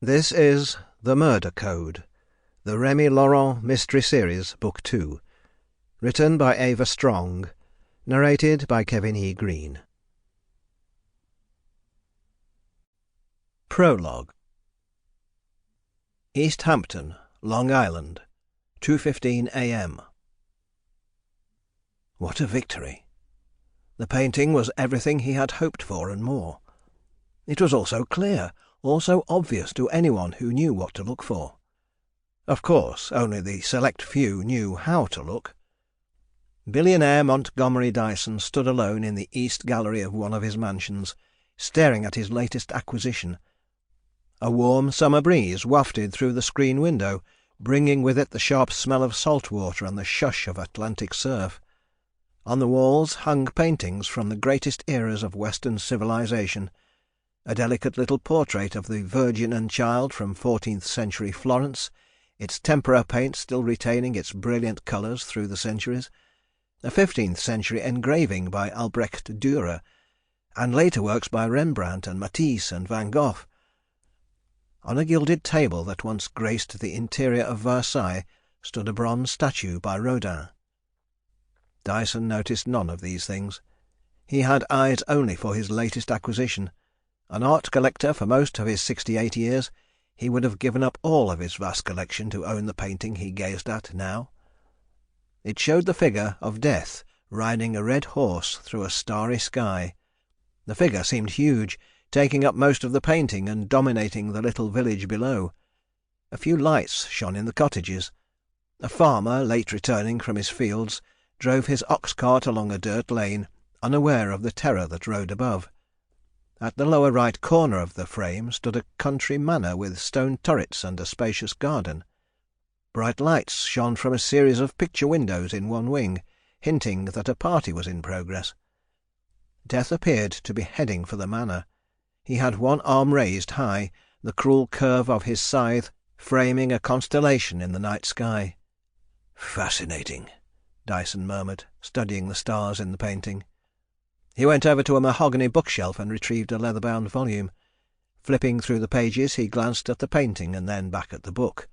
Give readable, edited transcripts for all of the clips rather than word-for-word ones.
This is The Murder Code, the Remi Laurent Mystery Series, Book 2, written by Ava Strong, narrated by Kevin E. Green. Prologue. East Hampton, Long Island, 2:15 a.m. What a victory! The painting was everything he had hoped for and more. It was also clear, also obvious to anyone who knew what to look for. Of course, only the select few knew how to look. Billionaire Montgomery Dyson stood alone in the east gallery of one of his mansions, staring at his latest acquisition. A warm summer breeze wafted through the screen window, bringing with it the sharp smell of salt water and the shush of Atlantic surf. On the walls hung paintings from the greatest eras of Western civilization, a delicate little portrait of the Virgin and Child from 14th century Florence, its tempera paint still retaining its brilliant colours through the centuries, a 15th century engraving by Albrecht Dürer, and later works by Rembrandt and Matisse and Van Gogh. On a gilded table that once graced the interior of Versailles stood a bronze statue by Rodin. Dyson noticed none of these things. He had eyes only for his latest acquisition. An art collector for most of his 68 years, he would have given up all of his vast collection to own the painting he gazed at now. It showed the figure of Death riding a red horse through a starry sky. The figure seemed huge, taking up most of the painting and dominating the little village below. A few lights shone in the cottages. A farmer, late returning from his fields, drove his ox-cart along a dirt lane, unaware of the terror that rode above. At the lower right corner of the frame stood a country manor with stone turrets and a spacious garden. Bright lights shone from a series of picture windows in one wing, hinting that a party was in progress. Death appeared to be heading for the manor. He had one arm raised high, the cruel curve of his scythe framing a constellation in the night sky. "Fascinating," Dyson murmured, studying the stars in the painting. He went over to a mahogany bookshelf and retrieved a leather-bound volume. Flipping through the pages, he glanced at the painting and then back at the book.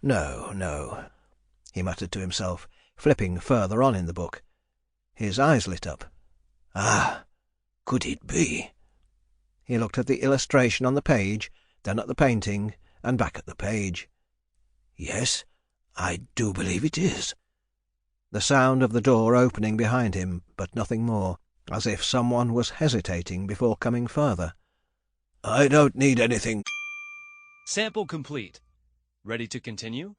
No, he muttered to himself, flipping further on in the book. His eyes lit up. Ah, could it be? He looked at the illustration on the page, then at the painting, and back at the page. Yes, I do believe it is. The sound of the door opening behind him, but nothing more, as if someone was hesitating before coming further. "I don't need anything." Sample complete. Ready to continue?